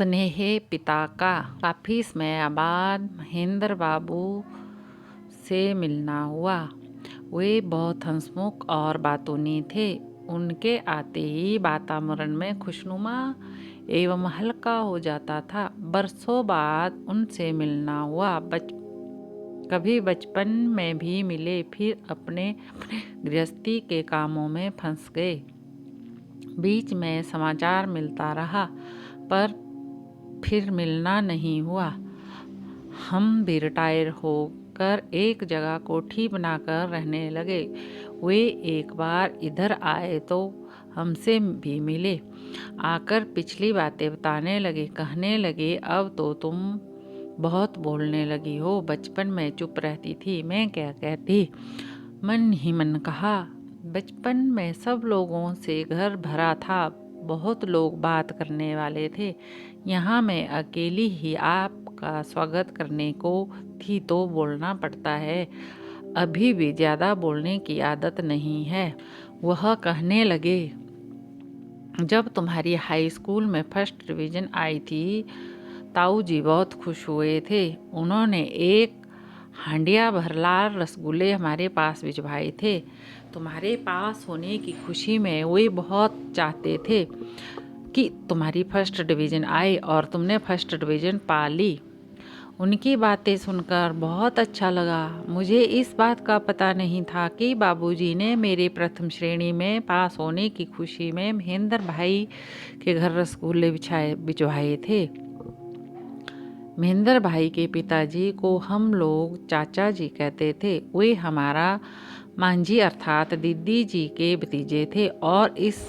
स्नेहे पिता का काफ़ी समय बाद महेंद्र बाबू से मिलना हुआ। वे बहुत हंसमुख और बातूनी थे। उनके आते ही वातावरण में खुशनुमा एवं हल्का हो जाता था। बरसों बाद उनसे मिलना हुआ। कभी बचपन में भी मिले, फिर अपने गृहस्थी के कामों में फंस गए। बीच में समाचार मिलता रहा, पर फिर मिलना नहीं हुआ। हम भी रिटायर होकर एक जगह कोठी बनाकर रहने लगे। वे एक बार इधर आए तो हमसे भी मिले। आकर पिछली बातें बताने लगे। कहने लगे, अब तो तुम बहुत बोलने लगी हो। बचपन में चुप रहती थी। मैं क्या कहती? मन ही मन कहा, बचपन में सब लोगों से घर भरा था। बहुत लोग बात करने वाले थे। यहाँ मैं अकेली ही आपका स्वागत करने को थी तो बोलना पड़ता है। अभी भी ज़्यादा बोलने की आदत नहीं है। वह कहने लगे, जब तुम्हारी हाई स्कूल में फर्स्ट डिवीज़न आई थी, ताऊ जी बहुत खुश हुए थे। उन्होंने एक हांडिया भर लाल रसगुल्ले हमारे पास भिजवाए थे। तुम्हारे पास होने की खुशी में वे बहुत चाहते थे कि तुम्हारी फर्स्ट डिवीज़न आए और तुमने फर्स्ट डिवीज़न पा ली। उनकी बातें सुनकर बहुत अच्छा लगा। मुझे इस बात का पता नहीं था कि बाबूजी ने मेरे प्रथम श्रेणी में पास होने की खुशी में महेंद्र भाई के घर रसगुल्ले भिजवाए थे। महेंद्र भाई के पिताजी को हम लोग चाचा जी कहते थे। वे हमारा मांझी अर्थात दीदी जी के भतीजे थे और इस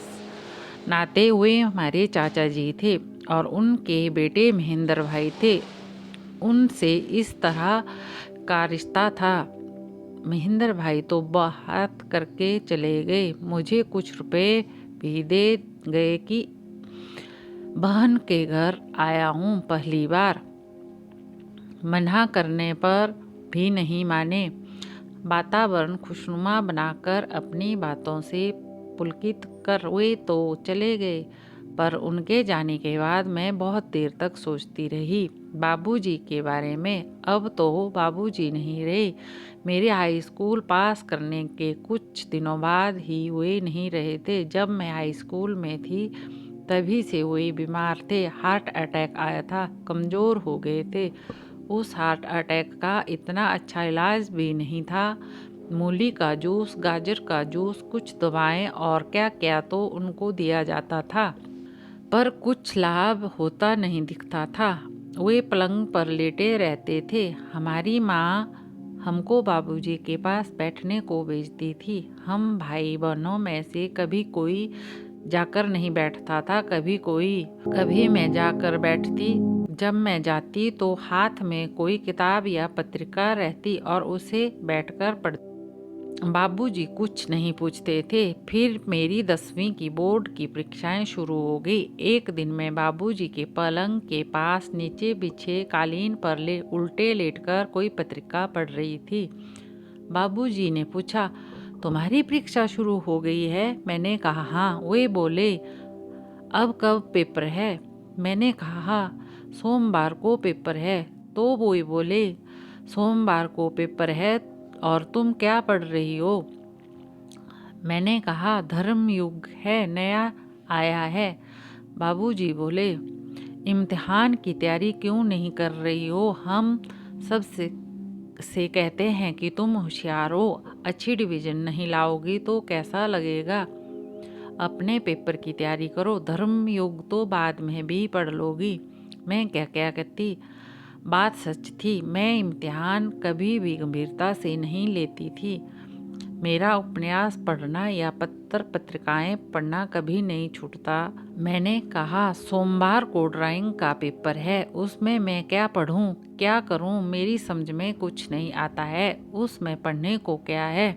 नाते वे हमारे चाचा जी थे और उनके बेटे महेंद्र भाई थे। उनसे इस तरह का रिश्ता था। महेंद्र भाई तो बात करके चले गए। मुझे कुछ रुपए भी दे गए कि बहन के घर आया हूँ पहली बार। मना करने पर भी नहीं माने। वातावरण खुशनुमा बनाकर अपनी बातों से पुलकित कर वे तो चले गए, पर उनके जाने के बाद मैं बहुत देर तक सोचती रही बाबूजी के बारे में। अब तो बाबूजी नहीं रहे। मेरे हाई स्कूल पास करने के कुछ दिनों बाद ही वे नहीं रहे थे। जब मैं हाई स्कूल में थी तभी से वे बीमार थे। हार्ट अटैक आया था। कमज़ोर हो गए थे। उस हार्ट अटैक का इतना अच्छा इलाज भी नहीं था। मूली का जूस, गाजर का जूस, कुछ दवाएं और क्या क्या तो उनको दिया जाता था, पर कुछ लाभ होता नहीं दिखता था। वे पलंग पर लेटे रहते थे। हमारी माँ हमको बाबूजी के पास बैठने को भेजती थी। हम भाई बहनों में से कभी कोई जाकर नहीं बैठता था, कभी मैं जाकर बैठती। जब मैं जाती तो हाथ में कोई किताब या पत्रिका रहती और उसे बैठकर पढ़ती। बाबूजी कुछ नहीं पूछते थे। फिर मेरी 10वीं की बोर्ड की परीक्षाएं शुरू हो गई। एक दिन मैं बाबूजी के पलंग के पास नीचे बिछे कालीन पर उल्टे लेटकर कोई पत्रिका पढ़ रही थी। बाबूजी ने पूछा, तुम्हारी परीक्षा शुरू हो गई है? मैंने कहा हाँ। वे बोले, अब कब पेपर है? मैंने कहा हाँ, सोमवार को पेपर है। तो वो बोले, सोमवार को पेपर है और तुम क्या पढ़ रही हो? मैंने कहा, धर्म युग है, नया आया है। बाबूजी बोले, इम्तिहान की तैयारी क्यों नहीं कर रही हो? हम सब से कहते हैं कि तुम होशियार हो, अच्छी डिवीज़न नहीं लाओगी तो कैसा लगेगा? अपने पेपर की तैयारी करो। धर्म युग तो बाद में भी पढ़ लोगी। मैं क्या क्या कहती। बात सच थी। मैं इम्तिहान कभी भी गंभीरता से नहीं लेती थी। मेरा उपन्यास पढ़ना या पत्रिकाएं पढ़ना कभी नहीं छूटता। मैंने कहा, सोमवार को ड्राइंग का पेपर है, उसमें मैं क्या पढ़ूं, क्या करूं? मेरी समझ में कुछ नहीं आता है। उसमें पढ़ने को क्या है?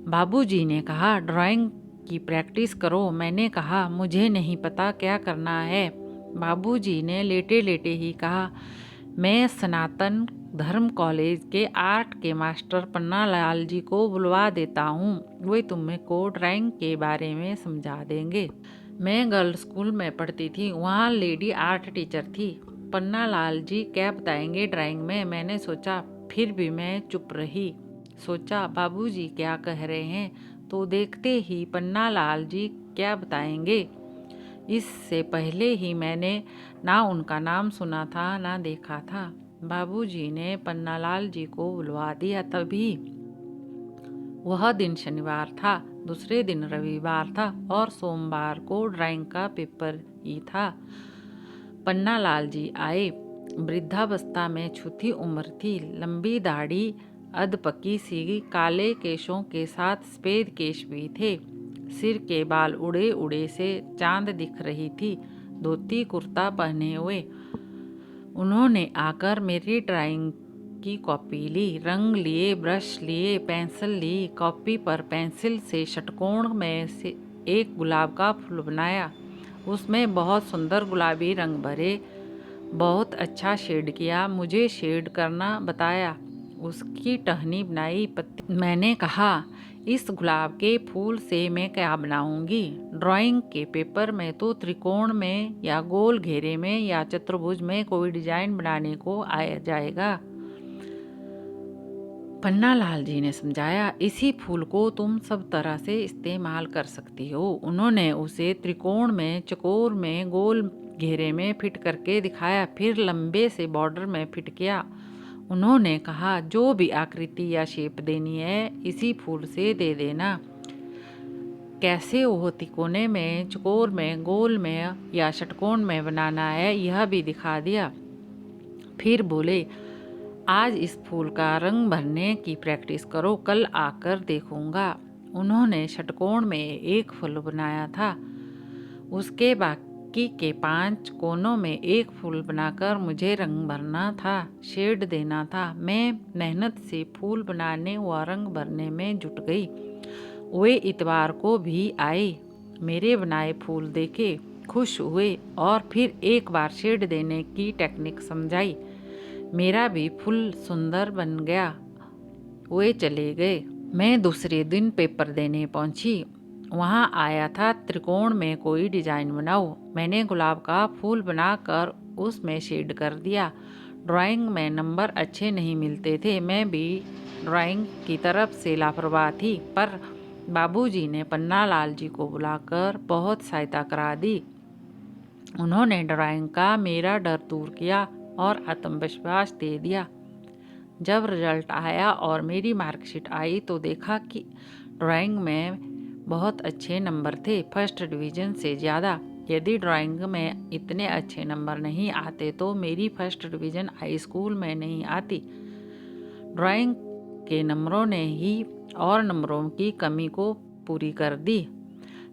बाबूजी ने कहा, ड्राइंग की प्रैक्टिस करो। मैंने कहा, मुझे नहीं पता क्या करना है। बाबूजी ने लेटे लेटे ही कहा, मैं सनातन धर्म कॉलेज के आर्ट के मास्टर पन्ना लाल जी को बुलवा देता हूँ। वे तुमको ड्राइंग के बारे में समझा देंगे। मैं गर्ल्स स्कूल में पढ़ती थी, वहाँ लेडी आर्ट टीचर थी। पन्ना लाल जी क्या बताएंगे ड्राइंग में, मैंने सोचा। फिर भी मैं चुप रही। सोचा बाबूजी क्या कह रहे हैं, तो देखते ही पन्ना लाल जी क्या बताएंगे। इससे पहले ही मैंने ना उनका नाम सुना था ना देखा था। बाबूजी ने पन्नालाल जी को बुलवा दिया। तभी वह दिन शनिवार था, दूसरे दिन रविवार था और सोमवार को ड्राइंग का पेपर ही था। पन्नालाल जी आए। वृद्धावस्था में छूती उम्र थी, लंबी दाढ़ी, अधपकी सी, काले केशों के साथ सफेद केश भी थे। सिर के बाल उड़े उड़े से चांद दिख रही थी। धोती कुर्ता पहने हुए उन्होंने आकर मेरी ड्राइंग की कॉपी ली। रंग लिए, ब्रश लिए, पेंसिल ली। कॉपी पर पेंसिल से षटकोण में से एक गुलाब का फूल बनाया। उसमें बहुत सुंदर गुलाबी रंग भरे, बहुत अच्छा शेड किया। मुझे शेड करना बताया, उसकी टहनी बनाई, पत्ती। मैंने कहा इस गुलाब के फूल से मैं क्या बनाऊंगी। ड्राइंग के पेपर में तो त्रिकोण में या गोल घेरे में या चतुर्भुज में कोई डिजाइन बनाने को आया जाएगा। पन्नालाल जी ने समझाया, इसी फूल को तुम सब तरह से इस्तेमाल कर सकती हो। उन्होंने उसे त्रिकोण में, चकोर में, गोल घेरे में फिट करके दिखाया, फिर लंबे से बॉर्डर में फिट किया। उन्होंने कहा जो भी आकृति या शेप देनी है इसी फूल से दे देना। कैसे वो तिकोने में, चकोर में, गोल में या षटकोण में बनाना है यह भी दिखा दिया। फिर बोले आज इस फूल का रंग भरने की प्रैक्टिस करो, कल आकर देखूंगा। उन्होंने षटकोण में एक फूल बनाया था, उसके बाकी के 5 कोनों में एक फूल बनाकर मुझे रंग भरना था, शेड देना था। मैं मेहनत से फूल बनाने व रंग भरने में जुट गई। वे इतवार को भी आए, मेरे बनाए फूल देखे, खुश हुए और फिर एक बार शेड देने की टेक्निक समझाई। मेरा भी फूल सुंदर बन गया। वे चले गए। मैं दूसरे दिन पेपर देने पहुंची। वहां आया था त्रिकोण में कोई डिजाइन बनाओ। मैंने गुलाब का फूल बनाकर उसमें शेड कर दिया। ड्राइंग में नंबर अच्छे नहीं मिलते थे, मैं भी ड्राइंग की तरफ से लापरवाह थी, पर बाबूजी ने पन्नालाल जी को बुलाकर बहुत सहायता करा दी। उन्होंने ड्राइंग का मेरा डर दूर किया और आत्मविश्वास दे दिया। जब रिजल्ट आया और मेरी मार्कशीट आई तो देखा कि ड्राइंग में बहुत अच्छे नंबर थे, फर्स्ट डिवीज़न से ज़्यादा। यदि ड्राइंग में इतने अच्छे नंबर नहीं आते तो मेरी फर्स्ट डिवीज़न हाई स्कूल में नहीं आती। ड्राइंग के नंबरों ने ही और नंबरों की कमी को पूरी कर दी।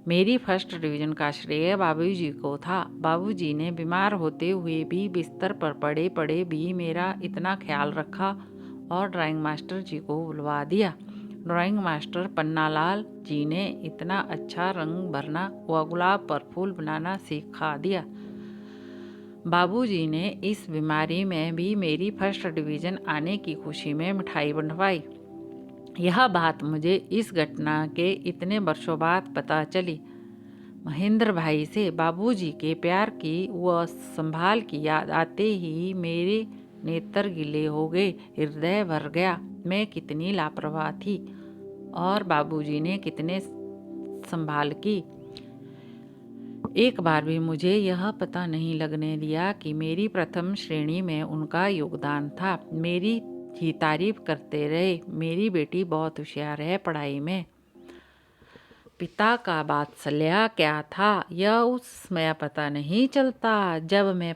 मेरी फर्स्ट डिवीज़न का श्रेय बाबूजी को था। बाबूजी ने बीमार होते हुए भी, बिस्तर पर पड़े पड़े भी मेरा इतना ख्याल रखा और ड्राइंग मास्टर जी को बुलवा दिया। ड्राइंग मास्टर पन्नालाल जी ने इतना अच्छा रंग भरना व गुलाब पर फूल बनाना सिखा दिया। बाबूजी ने इस बीमारी में भी मेरी फर्स्ट डिवीज़न आने की खुशी में मिठाई बंटवाई। यह बात मुझे इस घटना के इतने वर्षों बाद पता चली। महेंद्र भाई से बाबूजी के प्यार की व संभाल की याद आते ही मेरे नेत्र गीले हो गए, हृदय भर गया। मैं कितनी लापरवाह थी और बाबूजी ने कितने संभाल की। एक बार भी मुझे यह पता नहीं लगने दिया कि मेरी प्रथम श्रेणी में उनका योगदान था। मेरी ही तारीफ करते रहे, मेरी बेटी बहुत होशियार है पढ़ाई में। पिता का वात्सल्य क्या था यह उस समय पता नहीं चलता। जब मैं